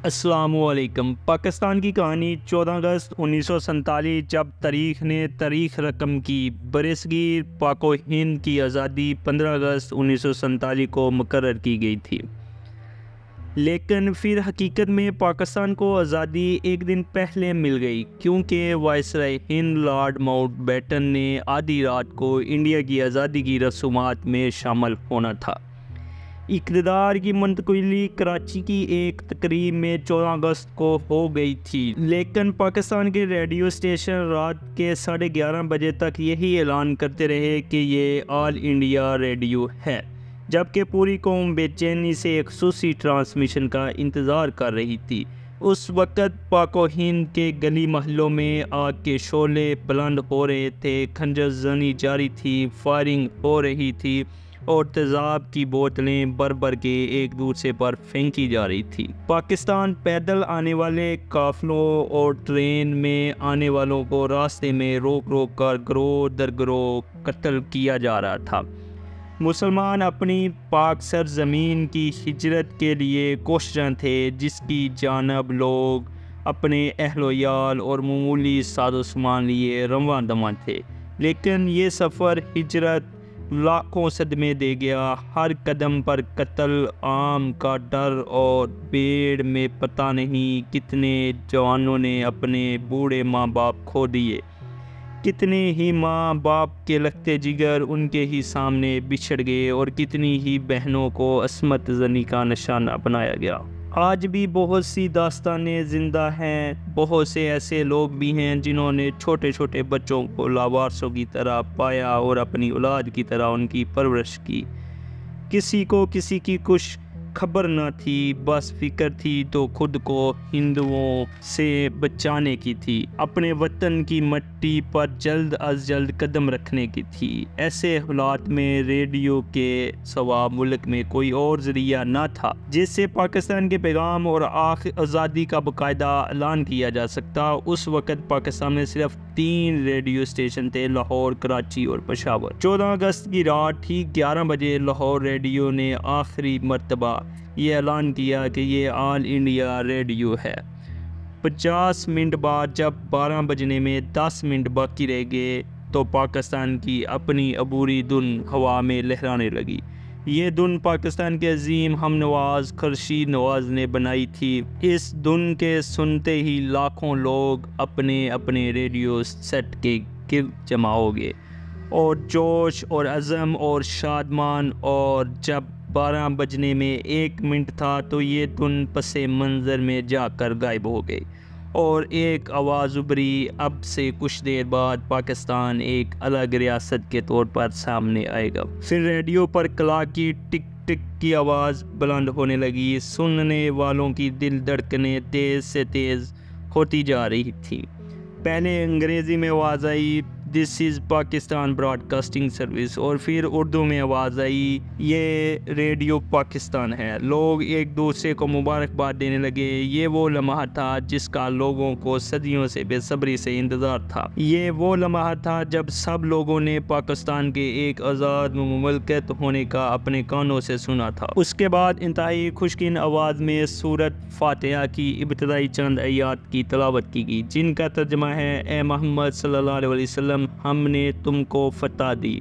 السلام علیکم۔ پاکستان کی کہانی 14 اگست 1947 جب تاریخ نے تاریخ رقم کی۔ برصغیر پاک و ہند کی آزادی 15 اگست 1947 کو مقرر کی گئی تھی، لیکن پھر حقیقت میں پاکستان کو آزادی ایک دن پہلے مل گئی، کیونکہ وائسرائے ہند لارڈ ماؤنٹ بیٹن نے آدھی رات کو انڈیا کی آزادی کی رسومات میں شامل ہونا تھا۔ اقتدار کی منتقلی کراچی کی ایک تقریب میں 14 اگست کو ہو گئی تھی، لیکن پاکستان کے ریڈیو اسٹیشن رات کے 11:30 بجے تک یہی اعلان کرتے رہے کہ یہ آل انڈیا ریڈیو ہے، جبکہ پوری قوم بے چینی سے ایک خصوصی ٹرانسمیشن کا انتظار کر رہی تھی۔ اس وقت پاک و ہند کے گلی محلوں میں آگ کے شعلے بلند ہو رہے تھے، خنجر زنی جاری تھی، فائرنگ ہو رہی تھی اور تیزاب کی بوتلیں بھر بھر کے ایک دوسرے پر پھینکی جا رہی تھی۔ پاکستان پیدل آنے والے قافلوں اور ٹرین میں آنے والوں کو راستے میں روک روک کر گروہ در گروہ قتل کیا جا رہا تھا۔ مسلمان اپنی پاک سرزمین کی ہجرت کے لیے کوشاں تھے، جس کی جانب لوگ اپنے اہل و عیال اور معمولی ساز و سامان لیے رواں دواں تھے، لیکن یہ سفر ہجرت لاکھوں صدمے دے گیا۔ ہر قدم پر قتل عام کا ڈر اور بھیڑ میں پتہ نہیں کتنے جوانوں نے اپنے بوڑھے ماں باپ کھو دیے، کتنے ہی ماں باپ کے لگتے جگر ان کے ہی سامنے بچھڑ گئے اور کتنی ہی بہنوں کو عصمت زنی کا نشانہ بنایا گیا۔ آج بھی بہت سی داستانیں زندہ ہیں، بہت سے ایسے لوگ بھی ہیں جنہوں نے چھوٹے چھوٹے بچوں کو لاوارثوں کی طرح پایا اور اپنی اولاد کی طرح ان کی پرورش کی۔ کسی کو کسی کی کچھ خبر نہ تھی، بس فکر تھی تو خود کو ہندوؤں سے بچانے کی تھی، اپنے وطن کی مٹی پر جلد از جلد قدم رکھنے کی تھی۔ ایسے حالات میں ریڈیو کے سوا ملک میں کوئی اور ذریعہ نہ تھا جس سے پاکستان کے پیغام اور آزادی کا باقاعدہ اعلان کیا جا سکتا۔ اس وقت پاکستان میں صرف 3 ریڈیو اسٹیشن تھے، لاہور، کراچی اور پشاور۔ 14 اگست کی رات ٹھیک 11 بجے لاہور ریڈیو نے آخری مرتبہ یہ اعلان کیا کہ یہ آل انڈیا ریڈیو ہے۔ 50 منٹ بعد جب 12 بجنے میں 10 منٹ باقی رہ گئے تو پاکستان کی اپنی عبوری دھن ہوا میں لہرانے لگی۔ یہ دھن پاکستان کے عظیم ہم نواز خورشید نواز نے بنائی تھی۔ اس دھن کے سنتے ہی لاکھوں لوگ اپنے اپنے ریڈیو سیٹ کے گرد جمع ہو گئے اور جوش اور عزم اور شادمان، اور جب 12 بجنے میں 1 منٹ تھا تو یہ دھن پس منظر میں جا کر غائب ہو گئی اور ایک آواز ابھری، اب سے کچھ دیر بعد پاکستان ایک الگ ریاست کے طور پر سامنے آئے گا۔ پھر ریڈیو پر کلاک کی ٹک ٹک کی آواز بلند ہونے لگی، سننے والوں کی دل دھڑکنیں تیز سے تیز ہوتی جا رہی تھی۔ پہلے انگریزی میں آواز آئی، دس از پاکستان براڈ کاسٹنگ سروس، اور پھر اردو میں آواز آئی، یہ ریڈیو پاکستان ہے۔ لوگ ایک دوسرے کو مبارکباد دینے لگے۔ یہ وہ لمحہ تھا جس کا لوگوں کو صدیوں سے بے صبری سے انتظار تھا۔ یہ وہ لمحہ تھا جب سب لوگوں نے پاکستان کے ایک آزاد مملکت ہونے کا اپنے کانوں سے سنا تھا۔ اس کے بعد انتہائی خوشگوار آواز میں سورۃ فاتحہ کی ابتدائی چند آیات کی تلاوت کی گئی، جن کا ترجمہ ہے، اے محمد صلی اللہ علیہ وسلم، ہم نے تم کو فتح دی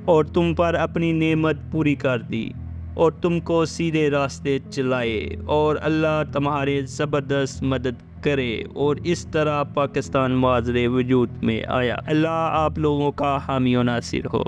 اور تم پر اپنی نعمت پوری کر دی اور تم کو سیدھے راستے چلائے، اور اللہ تمہارے زبردست مدد کرے، اور اس طرح پاکستان معاصر وجود میں آیا۔ اللہ آپ لوگوں کا حامی و ناصر ہو۔